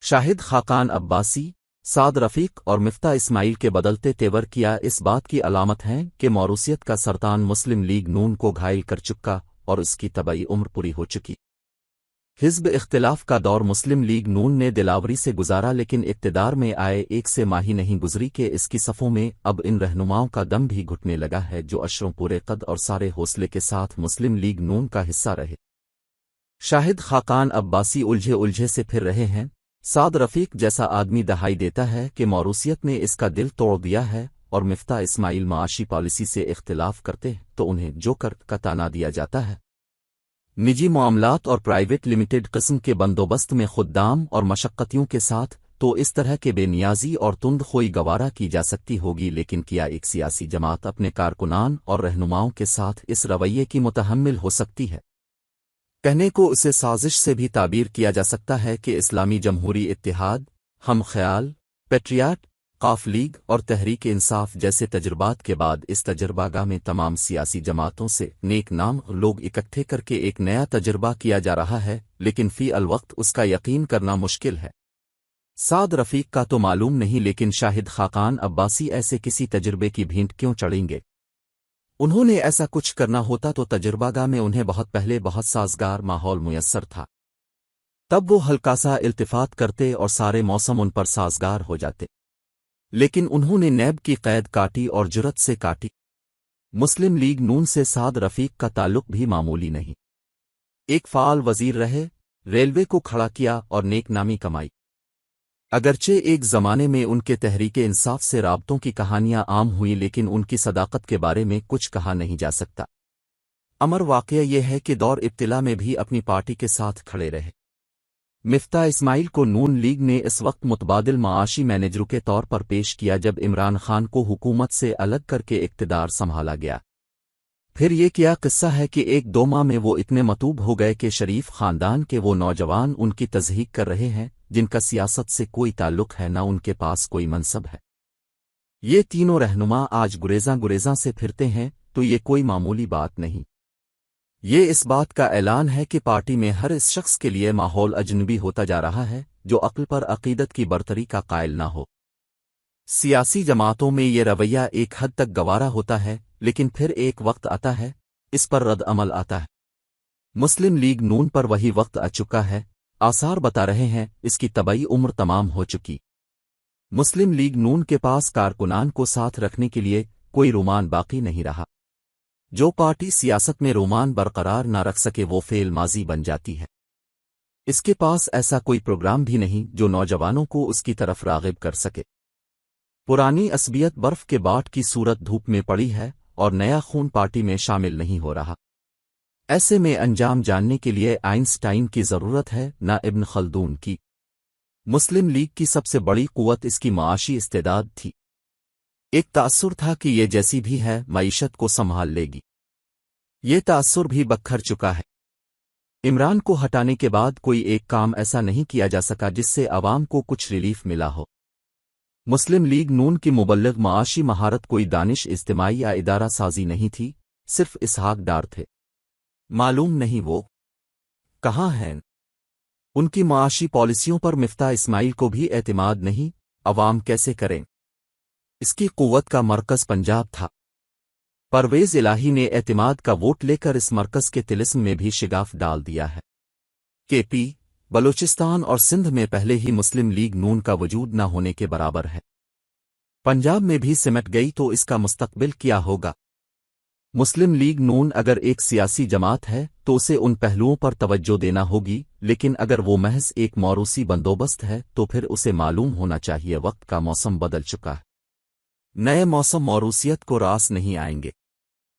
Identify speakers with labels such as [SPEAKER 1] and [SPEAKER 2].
[SPEAKER 1] شاہد خاقان عباسی، سعد رفیق اور مفتاح اسماعیل کے بدلتے تیور کیا اس بات کی علامت ہیں کہ موروثیت کا سرطان مسلم لیگ نون کو گھائل کر چکا اور اس کی طبعی عمر پوری ہو چکی۔ حزب اختلاف کا دور مسلم لیگ نون نے دلاوری سے گزارا، لیکن اقتدار میں آئے ایک سے ماہ نہیں گزری کہ اس کی صفوں میں اب ان رہنماؤں کا دم بھی گھٹنے لگا ہے جو اشروں پورے قد اور سارے حوصلے کے ساتھ مسلم لیگ نون کا حصہ رہے۔ شاہد خاقان عباسی الجھے سے پھر رہے ہیں۔ سعد رفیق جیسا آدمی دہائی دیتا ہے کہ موروثیت نے اس کا دل توڑ دیا ہے، اور مفتاح اسماعیل معاشی پالیسی سے اختلاف کرتے تو انہیں جوکر کا تانا دیا جاتا ہے۔ نجی معاملات اور پرائیویٹ لمیٹڈ قسم کے بندوبست میں خدام اور مشقتیوں کے ساتھ تو اس طرح کے بے نیازی اور تند خوئی گوارا کی جا سکتی ہوگی، لیکن کیا ایک سیاسی جماعت اپنے کارکنان اور رہنماؤں کے ساتھ اس رویے کی متحمل ہو سکتی ہے؟ کہنے کو اسے سازش سے بھی تعبیر کیا جا سکتا ہے کہ اسلامی جمہوری اتحاد، ہم خیال، پیٹریاٹ، قاف لیگ اور تحریک انصاف جیسے تجربات کے بعد اس تجربہ گاہ میں تمام سیاسی جماعتوں سے نیک نام لوگ اکٹھے کر کے ایک نیا تجربہ کیا جا رہا ہے، لیکن فی الوقت اس کا یقین کرنا مشکل ہے۔ سعد رفیق کا تو معلوم نہیں، لیکن شاہد خاقان عباسی ایسے کسی تجربے کی بھینٹ کیوں چڑھیں گے؟ انہوں نے ایسا کچھ کرنا ہوتا تو تجربہ گاہ میں انہیں بہت پہلے بہت سازگار ماحول میسر تھا، تب وہ ہلکا سا التفات کرتے اور سارے موسم ان پر سازگار ہو جاتے، لیکن انہوں نے نیب کی قید کاٹی اور جرت سے کاٹی۔ مسلم لیگ نون سے سعد رفیق کا تعلق بھی معمولی نہیں، ایک فعال وزیر رہے، ریلوے کو کھڑا کیا اور نیک نامی کمائی۔ اگرچہ ایک زمانے میں ان کے تحریک انصاف سے رابطوں کی کہانیاں عام ہوئیں، لیکن ان کی صداقت کے بارے میں کچھ کہا نہیں جا سکتا۔ امر واقعہ یہ ہے کہ دور ابتلا میں بھی اپنی پارٹی کے ساتھ کھڑے رہے۔ مفتاح اسماعیل کو نون لیگ نے اس وقت متبادل معاشی مینیجروں کے طور پر پیش کیا جب عمران خان کو حکومت سے الگ کر کے اقتدار سنبھالا گیا۔ پھر یہ کیا قصہ ہے کہ ایک دو ماہ میں وہ اتنے مطوب ہو گئے کہ شریف خاندان کے وہ نوجوان ان کی تضحیق کر رہے ہیں جن کا سیاست سے کوئی تعلق ہے، نہ ان کے پاس کوئی منصب ہے۔ یہ تینوں رہنما آج گریزاں سے پھرتے ہیں تو یہ کوئی معمولی بات نہیں، یہ اس بات کا اعلان ہے کہ پارٹی میں ہر اس شخص کے لیے ماحول اجنبی ہوتا جا رہا ہے جو عقل پر عقیدت کی برتری کا قائل نہ ہو۔ سیاسی جماعتوں میں یہ رویہ ایک حد تک گوارا ہوتا ہے، لیکن پھر ایک وقت آتا ہے اس پر رد عمل آتا ہے۔ مسلم لیگ نون پر وہی وقت آ چکا ہے، آثار بتا رہے ہیں اس کی طبعی عمر تمام ہو چکی۔ مسلم لیگ نون کے پاس کارکنان کو ساتھ رکھنے کے لیے کوئی رومان باقی نہیں رہا۔ جو پارٹی سیاست میں رومان برقرار نہ رکھ سکے وہ فعل ماضی بن جاتی ہے۔ اس کے پاس ایسا کوئی پروگرام بھی نہیں جو نوجوانوں کو اس کی طرف راغب کر سکے۔ پرانی عصبیت برف کے باٹ کی صورت دھوپ میں پڑی ہے اور نیا خون پارٹی میں شامل نہیں ہو رہا۔ ایسے میں انجام جاننے کے لیے آئنسٹائن کی ضرورت ہے، نہ ابن خلدون کی۔ مسلم لیگ کی سب سے بڑی قوت اس کی معاشی استعداد تھی۔ ایک تاثر تھا کہ یہ جیسی بھی ہے معیشت کو سنبھال لے گی۔ یہ تاثر بھی بکھر چکا ہے۔ عمران کو ہٹانے کے بعد کوئی ایک کام ایسا نہیں کیا جا سکا جس سے عوام کو کچھ ریلیف ملا ہو۔ مسلم لیگ نون کی مبلغ معاشی مہارت کوئی دانش اجتماعی یا ادارہ سازی نہیں تھی، صرف اسحاق ڈار تھے۔ معلوم نہیں وہ کہاں ہیں۔ ان کی معاشی پالیسیوں پر مفتاح اسماعیل کو بھی اعتماد نہیں، عوام کیسے کریں؟ اس کی قوت کا مرکز پنجاب تھا۔ پرویز الہی نے اعتماد کا ووٹ لے کر اس مرکز کے طلسم میں بھی شگاف ڈال دیا ہے۔ کے پی، بلوچستان اور سندھ میں پہلے ہی مسلم لیگ نون کا وجود نہ ہونے کے برابر ہے۔ پنجاب میں بھی سمٹ گئی تو اس کا مستقبل کیا ہوگا؟ مسلم لیگ نون اگر ایک سیاسی جماعت ہے تو اسے ان پہلوؤں پر توجہ دینا ہوگی، لیکن اگر وہ محض ایک موروثی بندوبست ہے تو پھر اسے معلوم ہونا چاہیے وقت کا موسم بدل چکا ہے۔ نئے موسم موروثیت کو راس نہیں آئیں گے۔